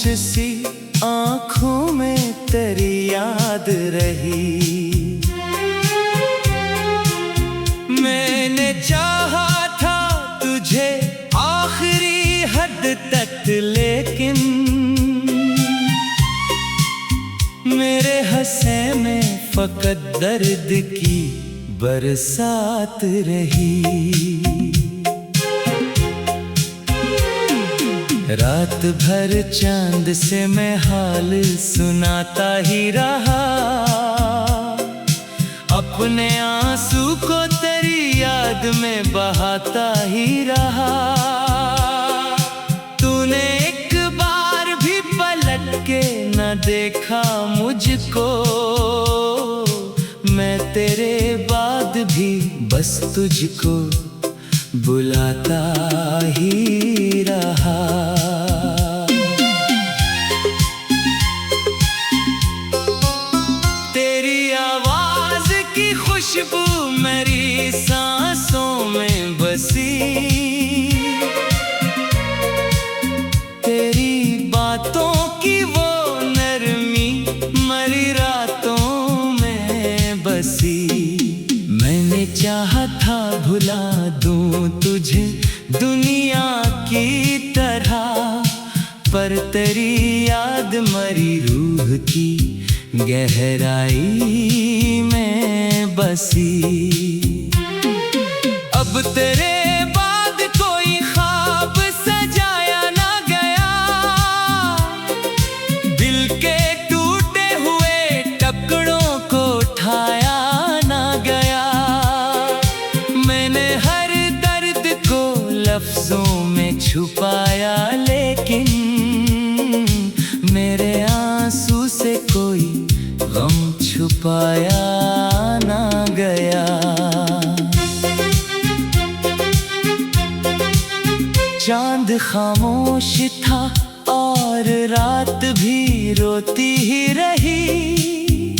सी आँखों में तेरी याद रही। मैंने चाहा था तुझे आखिरी हद तक, लेकिन मेरे हंसे में फकत दर्द की बरसात रही। रात भर चांद से मैं हाल सुनाता ही रहा, अपने आंसू को तेरी याद में बहाता ही रहा। तूने एक बार भी पलट के न देखा मुझको, मैं तेरे बाद भी बस तुझको बुलाता ही रहा। तेरी आवाज की खुशबू मेरी सांसों में बसी, तेरी बातों की वो नरमी मरी रातों में बसी। मैंने चाहा था भुला दूं तुझे दुनिया की तरह, पर तेरी याद मरी रूह की गहराई में बसी। अब तेरे बाद कोई ख्वाब सजाया ना गया, दिल के टूटे हुए टुकड़ों को उठाया ना गया। मैंने हर दर्द को लफ्जों में छुपाया, लेकिन मेरे आंसू से कोई गम छुपाया ना गया। चांद खामोश था और रात भी रोती ही रही,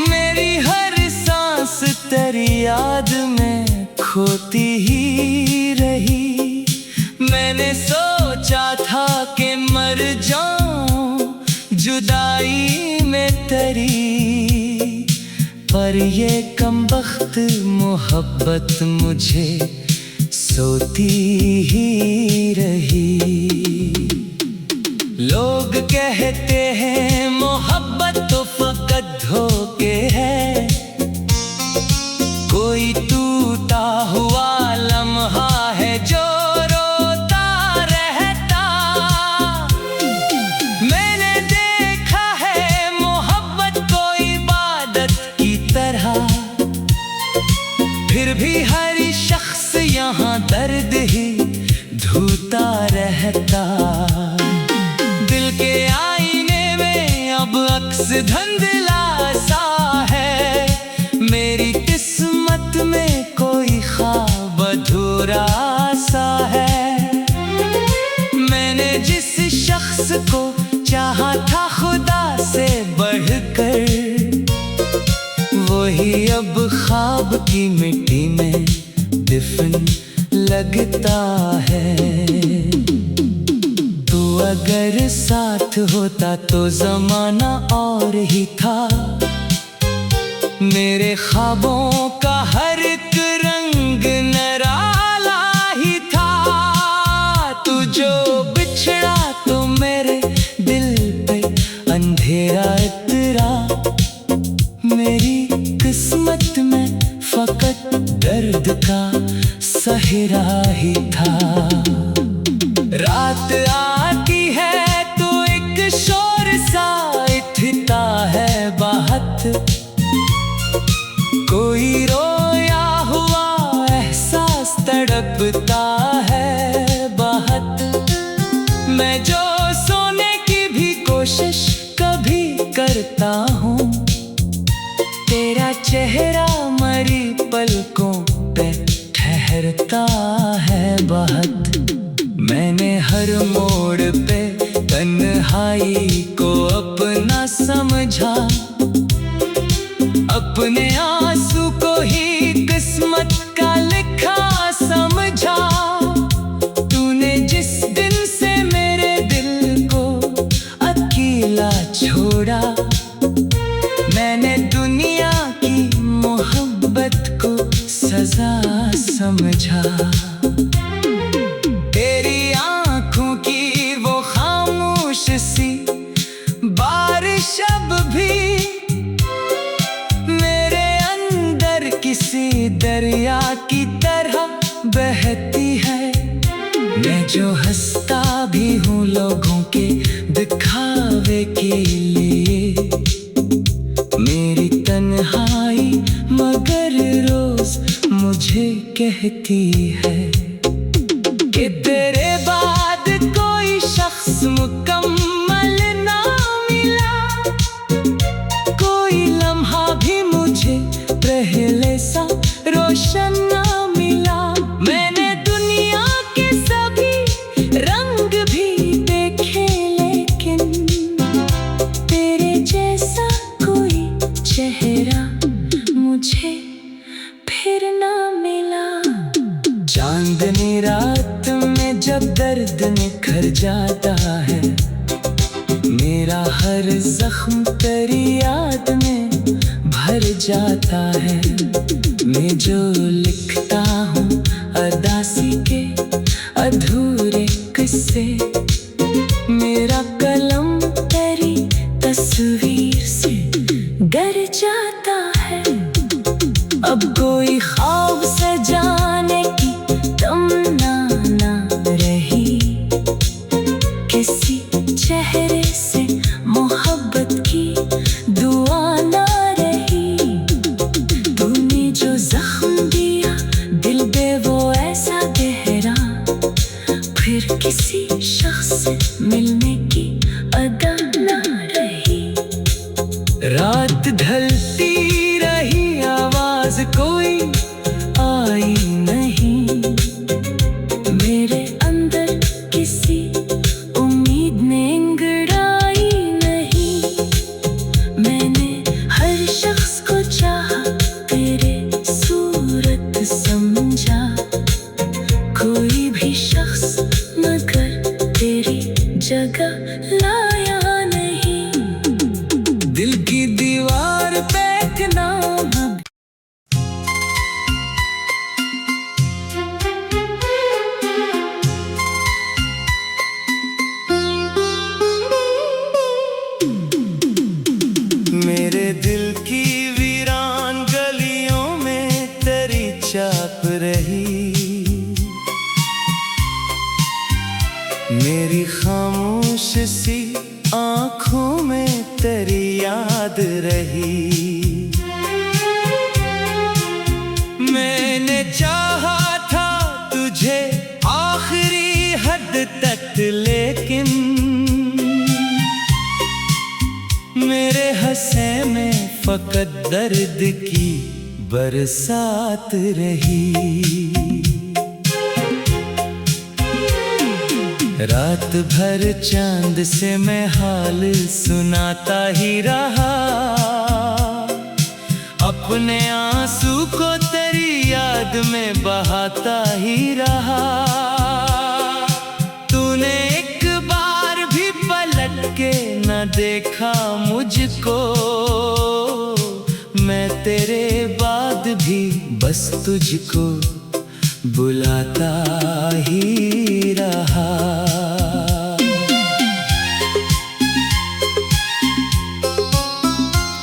मेरी हर सांस तेरी याद में खोती ही रही। मैंने सोचा था कि मर जाऊं जुदाई में तेरी, पर ये कमबख्त मोहब्बत मुझे सोती ही रही। लोग कहते हैं मोहब्बत तो फकत धोखे है, कोई टूटा हुआ लम्हा है जो रोता रहता। मैंने देखा है मोहब्बत को इबादत की तरह, फिर भी हर शख्स यहाँ दर्द ही धोता रहता। दिल के आईने में अब अक्स धुंधला सा है, मेरी किस्मत में कोई ख्वाब अधूरा सा है। मैंने जिस शख्स को चाहा था खुदा से बढ़कर, वही अब ख्वाब की मिट्टी में दफन लगता है। तू अगर साथ होता तो जमाना और ही था, मेरे ख्वाबों का हर एक रंग निराला ही था। तू जो बिछड़ा तो मेरे दिल पे अंधेरा इतरा, मेरी किस्मत में फकत दर्द का सहरा ही था। रात आती है तो एक शोर सा उठता है बाहत, कोई रोया हुआ एहसास तड़पता है बाहत। मैं जो सोने की भी कोशिश कभी करता हूँ, तेरा चेहरा मरी पलकों पे ठहरता है बहुत। मैंने हर मोड़ पे तन्हाई को अपना समझा, अपने आंसू को ही किस्मत का लिखा समझा। तूने जिस दिन से मेरे दिल को समझा। तेरी आंखों की वो खामोश सी बारिश अब भी मेरे अंदर किसी दरिया की तरह बहती है। मैं जो हंसता भी हूँ लोगों के दिखावे के लिए, मेरी तन्हाई मगर रोज मुझे कहती है कि तेरे बाद कोई शख्स मुकम्मल ना मिला, कोई लम्हा भी मुझे पहले सा रोशन ना मिला। मैंने दुनिया के सभी रंग भी देखे, लेकिन तेरे जैसा कोई चेहरा मुझे फिर ना मिला। चांदनी रात में जब दर्द निखर जाता है, मेरा हर जख्म तेरी याद में भर जाता है। मैं जो लिखता हूँ अदासी के अधूरे किस्से, मेरा कलम तेरी तस्वीर से डर जाता है। अब कोई ख्वाब सजाने की तमन्ना ना रही, किसी चेहरे से मोहब्बत की दुआ ना रही। तूने जो जख्म दिया दिल पे वो ऐसा गहरा, फिर किसी शख्स से मिलने की अदा ना रही। रात ढलती रही, आवाज कोई आई नहीं, मेरे अंदर किसी उम्मीद ने अंगड़ाई नहीं। मैंने हर शख्स को चाहा, तेरे सूरत समझा, कोई भी शख्स मगर तेरी जगह लाया नहीं। दिल की दीवार पे एक नाम मेरे दिल की वीरान गलियों में तेरी छाप रही, मेरी खामोश सी आँखों में तेरी याद रही। मैंने चाहा था तुझे आखिरी हद तक, लेकिन मेरे हंसे में फकत दर्द की बरसात रही। रात भर चांद से मैं हाल सुनाता ही रहा, अपने आंसू को तेरी याद में बहाता ही रहा। तूने एक बार भी पलट के न देखा मुझको, मैं तेरे बाद भी बस तुझको बुलाता ही रहा।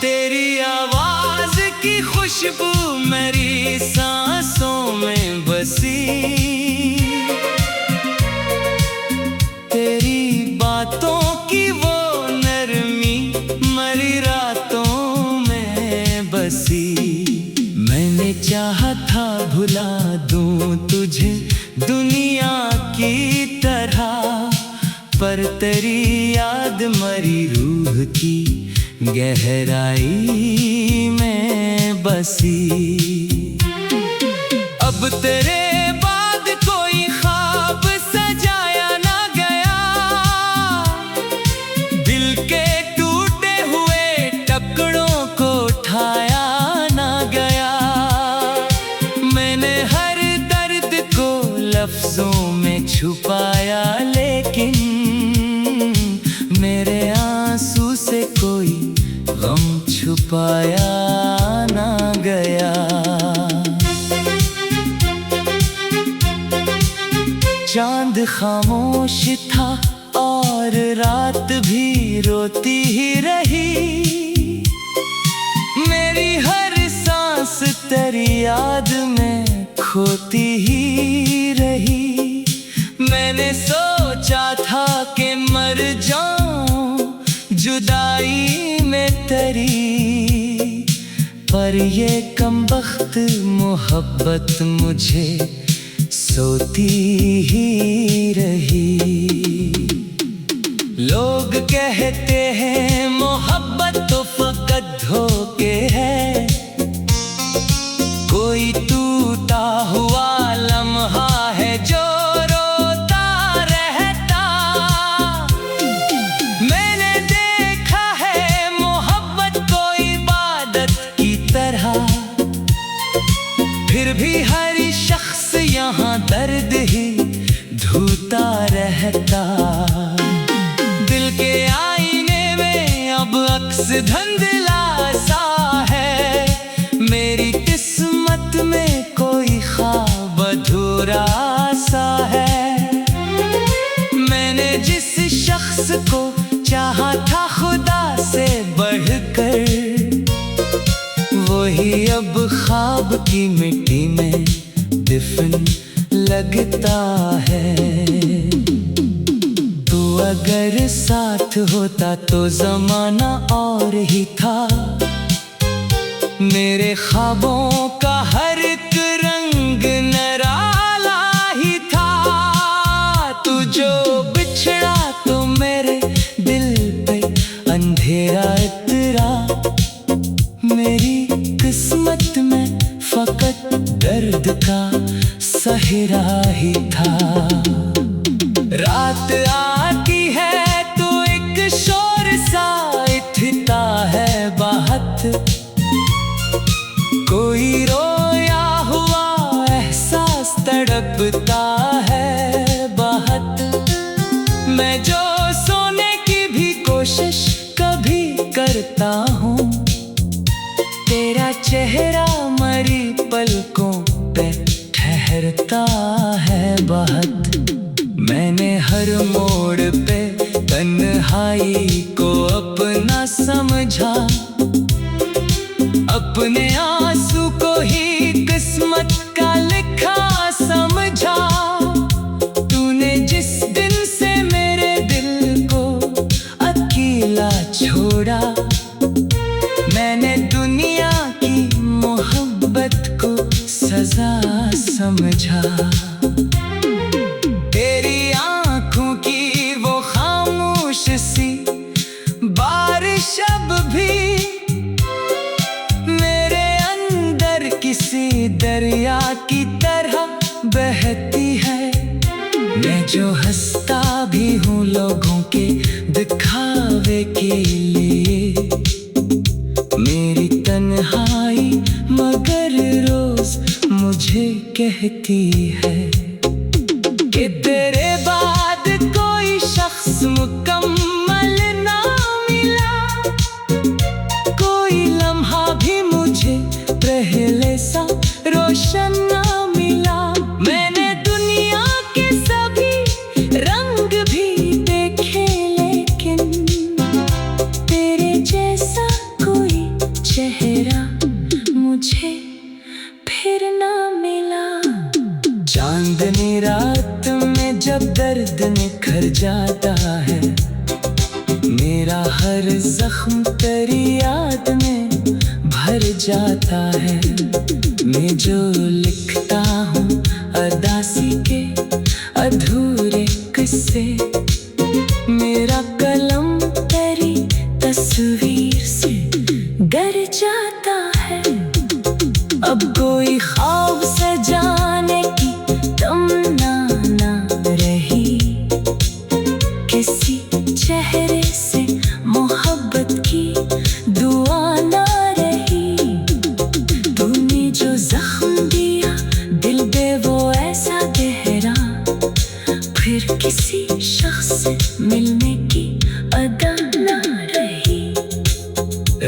तेरी आवाज की खुशबू मेरी सांसों में बसी, तेरी बातों की वो नरमी मरी रातों में बसी। मैंने चाहा था भुला दूं तुझे दुनिया की तरह, पर तेरी याद मरी रूह की गहराई में बसी। अब तेरे बाद कोई ख्वाब सजाया ना गया, दिल के टूटे हुए टुकड़ों को उठाया ना गया। मैंने हर दर्द को लफ्जों में छुपाया, लेकिन मेरे आंसू से कोई गम छुपाया ना गया। चांद खामोश था और रात भी रोती ही रही। मेरी हर सांस तेरी याद में खोती ही रही। मैंने सोचा था कि मर जाऊं जुदाई में तेरी, पर ये कमबख्त मोहब्बत मुझे सोती ही रही। लोग कहते हैं मोहब्बत तो फकत धोखे है, कोई टूटा हुआ लम्हा है जो रोता रहता। मैंने देखा है मोहब्बत को इबादत की तरह, फिर भी हर शख्स यहाँ दर्द ही धूता रहता। दिल के आईने में अब अक्स धुंधला सा है, मेरी किस्मत में कोई ख्वाब अधूरा सा है। मैंने जिस शख्स को चाहा था खुदा से बढ़कर, वही अब ख्वाब की मिट्टी में दफन लगता है। तू अगर साथ होता तो ज़माना और ही था। मेरे ख्वाबों का हर एक रंग निराला ही था। तू जो बिछड़ा तो मेरे दिल पे अंधेरा इतरा। मेरी किस्मत में फकत दर्द का सहरा ही था। रात आती है तो एक शोर सा उठता है बाहत, कोई रोया हुआ एहसास तड़पता है बाहत। मैं जो सोने की भी कोशिश कभी करता हूँ, तेरा चेहरा मरी पलकों पे ठहरता है बहुत। मैंने हर मोड़ पे तन्हाई को अपना समझा, अपने आंसू को ही किस्मत का लिखा समझा। तूने जिस दिन से मेरे दिल को अकेला छोड़ा, मैंने दुनिया की मोहब्बत को सजा समझा। तेरी आंखों की वो खामोश सी बारिश अब भी मेरे अंदर किसी दरिया की तरह बहती है। मैं जो हंसता भी हूँ लोगों के दिखावे के लिए, मेरी तन्हाई मगर रोज मुझे कहती है कि तेरे बाद कोई शख्स मुकम्मल ना मिला। कोई लम्हा भी मुझे पहले सा रोशन ना मिला। मैंने दुनिया के सभी रंग भी देखे, लेकिन तेरे जैसा कोई चेहरा मुझे फिर ना मिला। चांदनी रात में जब दर्द निखर जाता है, मेरा हर जख्म तेरी याद में भर जाता है। मैं जो लिखता हूँ अदासी के अधूरे किस्से, मेरा कलम तेरी तस्वीर से डर जाता है। अब कोई ख्वाब सजाने की तमन्ना ना रही, किसी चेहरे से मोहब्बत की दुआ ना रही। तूने जो जख्म दिया दिल पे वो ऐसा गहरा, फिर किसी शख्स से मिलने की अदा ना रही।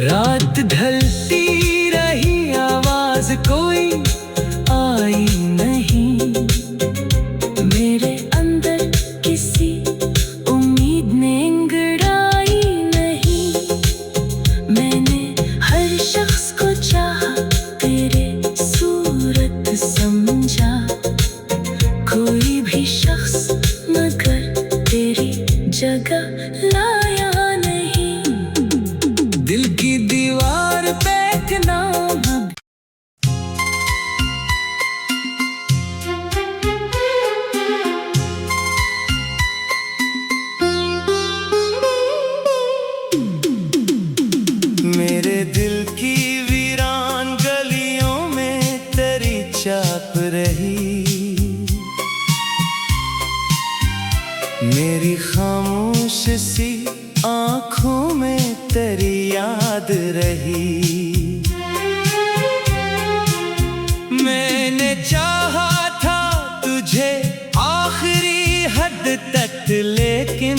रात ढलती रही, आवाज कोई आई नहीं। मेरे कभी खामोश सी आंखों में तेरी याद रही। मैंने चाहा था तुझे आखिरी हद तक, लेकिन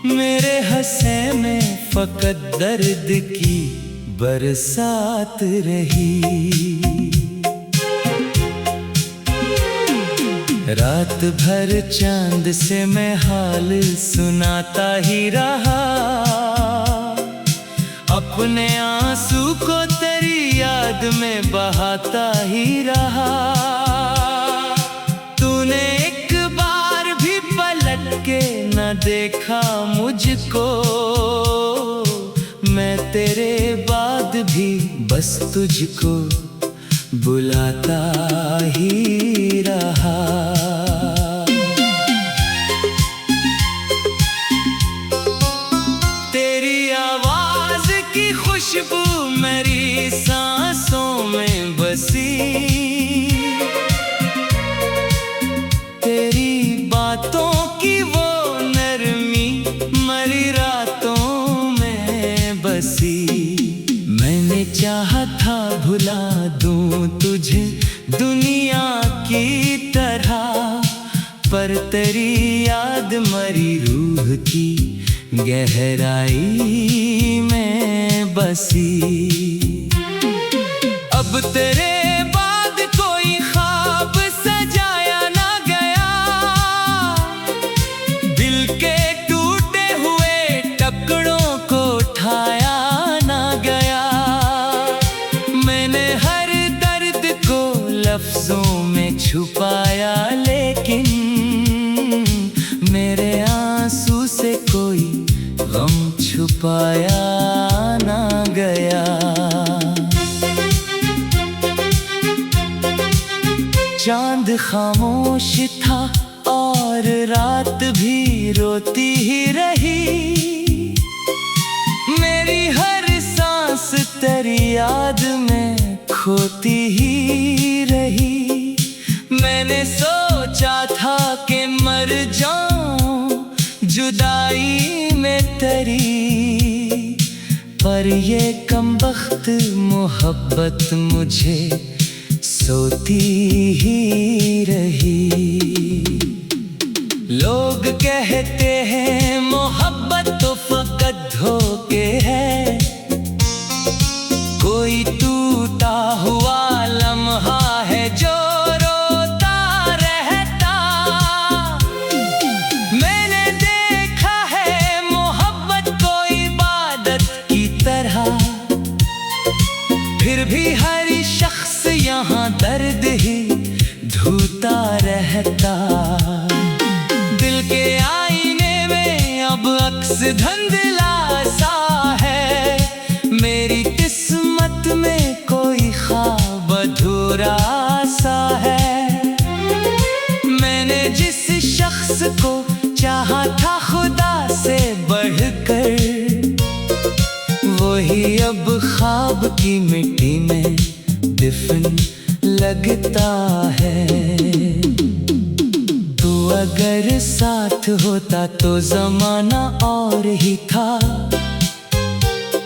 मेरे हंसे में फकत दर्द की बरसात रही। रात भर चांद से मैं हाल सुनाता ही रहा, अपने आंसू को तेरी याद में बहाता ही रहा। तूने एक बार भी पलट के न देखा मुझको, मैं तेरे बाद भी बस तुझको बुलाता ही रहा। तेरी आवाज की खुशबू मेरी सांसों में बसी, तेरी बातों की वो नरमी मरी रातों में बसी। मैंने चाहा था भुला दूं तुझे दुनिया की तरह, पर तेरी याद मरी रूह की गहराई में बसी। अब तेरे बाद कोई ख्वाब सजाया ना गया, दिल के टूटे हुए टुकड़ों को उठाया ना गया। मैंने हर दर्द को लफ्जों में छुपाया, लेकिन मेरे आंसू से कोई गम छुपाया ना गया। चांद खामोश था और रात भी रोती ही रही, मेरी हर सांस तेरी याद में खोती ही रही। मैंने सोचा था कि मर जाऊं जुदाई में तेरी, पर ये कमबख्त मोहब्बत मुझे सोती ही रही। लोग कहते हैं मोहब्बत तो फकत धोखे है, कोई टूटा हुआ लम्हा है जो रोता रहता। मैंने देखा है मोहब्बत को इबादत की तरह, फिर भी हर शख्स यहाँ दर्द ही धूता रहता। दिल के आईने में अब अक्स धुंधला सा है, मेरी किस्मत में कोई ख्वाब अधूरा सा है। मैंने जिस शख्स को चाहा था खुदा से बढ़कर, वही अब ख्वाब की मिट्टी में दफन लगता है। तू अगर साथ होता तो जमाना और ही था,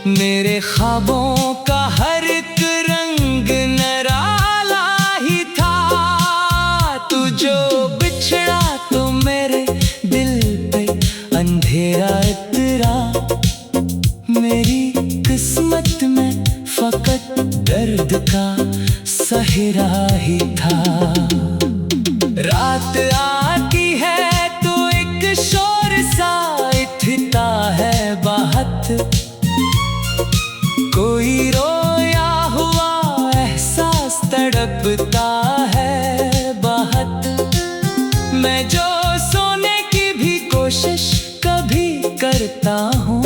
मेरे ख्वाबों का हर एक रंग निराला ही था। तू जो बिछड़ा तो मेरे दिल पे अंधेरा इतरा, मेरी किस्मत में फकत दर्द का सहरा ही था। रात आती है तो एक शोर सा उठता है बाहत, कोई रोया हुआ एहसास तड़पता है बाहत। मैं जो सोने की भी कोशिश कभी करता हूँ,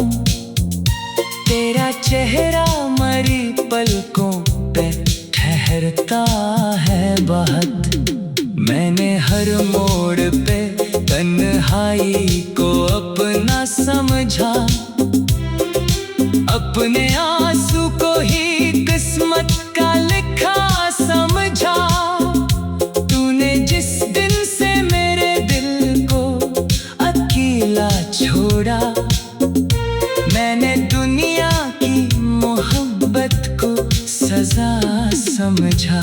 तेरा चेहरा मरी पलकों पे ठहरता है बाहत। मैंने हर मोड़ पे तन्हाई को अपना समझा, अपने आंसू को ही किस्मत का लिखा समझा। तूने जिस दिन से मेरे समझा।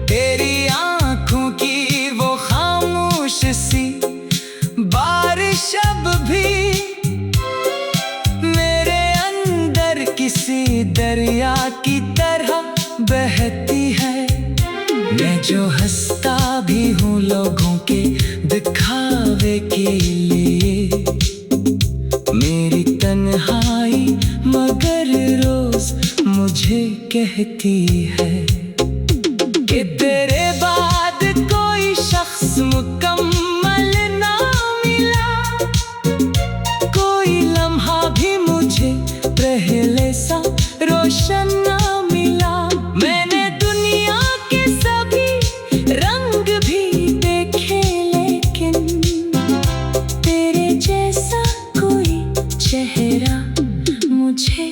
तेरी आंखों की वो खामोश सी बारिश अब भी मेरे अंदर किसी दरिया की तरह बहती है। मैं जो हंसता भी हूँ लोगों के दिखावे के लिए, मेरी तन्हाई मगर रोज मुझे कहती है कि तेरे बाद कोई शख्स मुकम्मल ना मिला। कोई लम्हा भी मुझे पहले सा रोशन ना मिला। मैंने दुनिया के सभी रंग भी देखे, लेकिन तेरे जैसा कोई चेहरा मुझे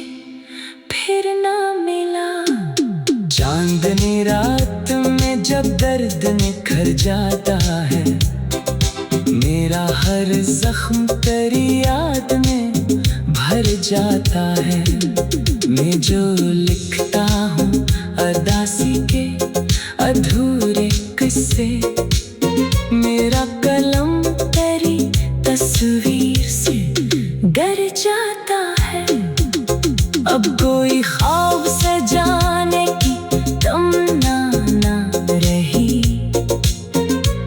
फिर ना मिला। चांदनी रात में जब दर्द निखर जाता है, मेरा हर जख्म तेरी याद में भर जाता है। मैं जो लिखता हूँ अदासी के अधूरे किस्से, मेरा कलम तेरी तस्वीर से गर जाता है। अब कोई ख्वाब सजाने की तमन्ना ना रही,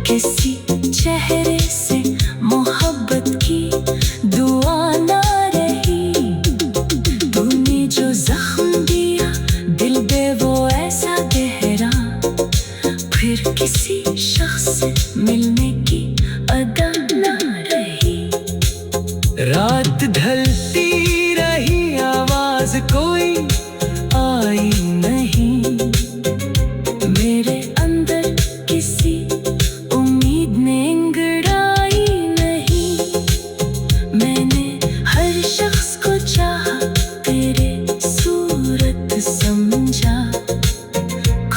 किसी चेहरे से मोहब्बत की दुआ ना रही। तूने जो जख्म दिया दिल पे वो ऐसा गहरा, फिर किसी शख्स से मिलने की अदा ना रही। रात ढलती रही, आवाज कोई आई नहीं। मेरे अंदर किसी उम्मीद ने अंगड़ाई नहीं। मैंने हर शख्स को चाहा, तेरे सूरत समझा।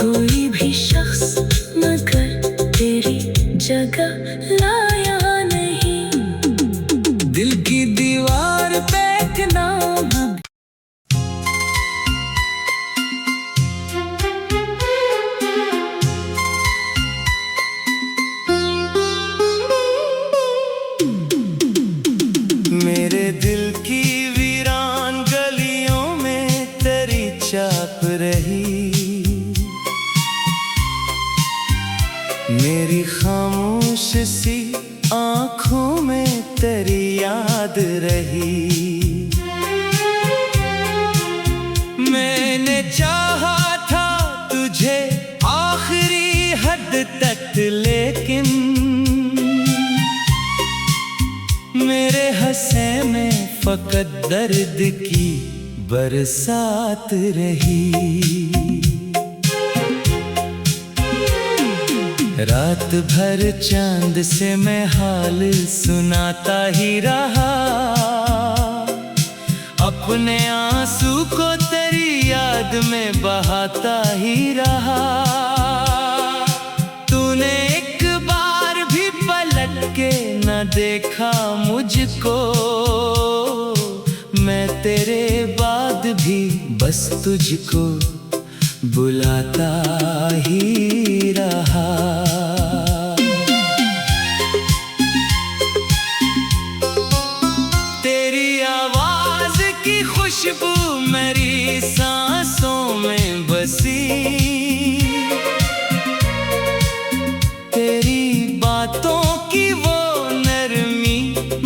कोई भी शख्स मगर तेरी जगह लाया नहीं। दिल की दीवार पे एक नाम है। मेरे दिल की वीरान गलियों में तेरी छाप रही। मेरी खामोश सी आँखों में तेरी याद रही। मैंने चाहा था तुझे आखिरी हद तक, लेकिन मेरे हंसे में फकत दर्द की बरसात रही। रात भर चांद से मैं हाल सुनाता ही रहा। अपने आंसू को तेरी याद में बहाता ही रहा। तूने एक बार भी पलट के न देखा मुझको। मैं तेरे बाद भी बस तुझको बुलाता ही रहा। तेरी आवाज की खुशबू मेरी सांसों में बसी। तेरी बातों की वो नरमी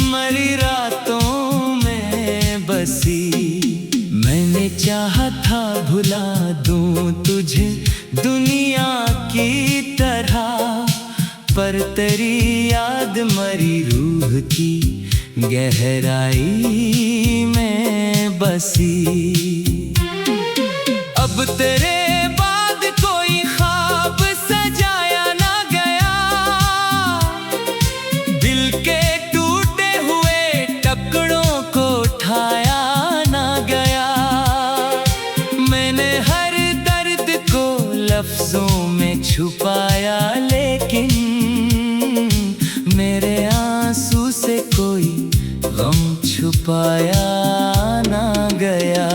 मरी रातों में बसी। मैंने चाहा था भुला दूं तुझे दुनिया की तरह, पर तेरी याद मरी रूह की गहराई में बसी। अब तेरे बाद कोई ख्वाब सजाया ना गया। दिल के टूटे हुए टुकड़ों को उठाया ना गया। मैंने हर दर्द को लफ्जों में छुपाया, लेकिन मेरे आंसू से कोई गम छुपाया ना गया।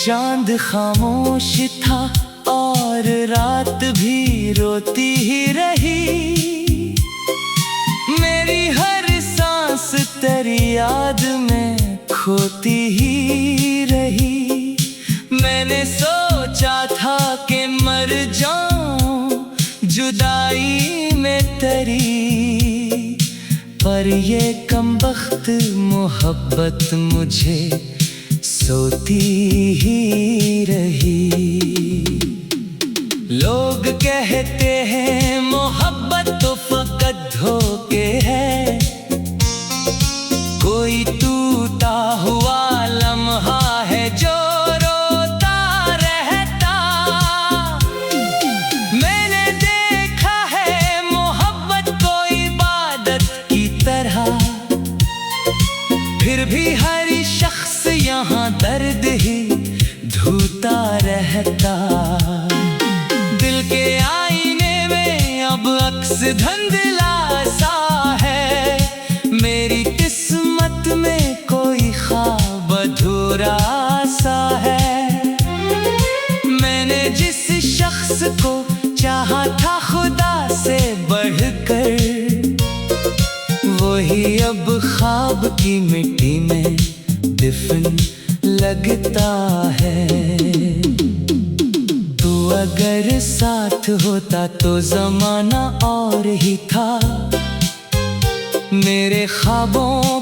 चांद खामोश था और रात भी रोती ही रही। मेरी हर सांस तेरी याद में खोती ही रही। मैंने सोचा था कि मर जाऊं जुदाई में तेरी, पर ये कमबख्त मोहब्बत मुझे सोती ही रही। लोग कहते हैं मोहब्बत तो फकत धोखे है, कोई टूटा हुआ लम्हा है जो रोता रहता। मैंने देखा है मोहब्बत को इबादत की तरह, फिर भी हर शख्स यहाँ दर्द ही धूता रहता। दिल के आईने में अब अक्स धुंधला सा है, मेरी किस्मत में कोई ख्वाब अधूरा सा है। मैंने जिस शख्स को चाहा था खुदा से बढ़कर, वही अब ख्वाब की मिट्टी में दफन लगता है। तू अगर साथ होता तो जमाना और ही था, मेरे ख्वाबों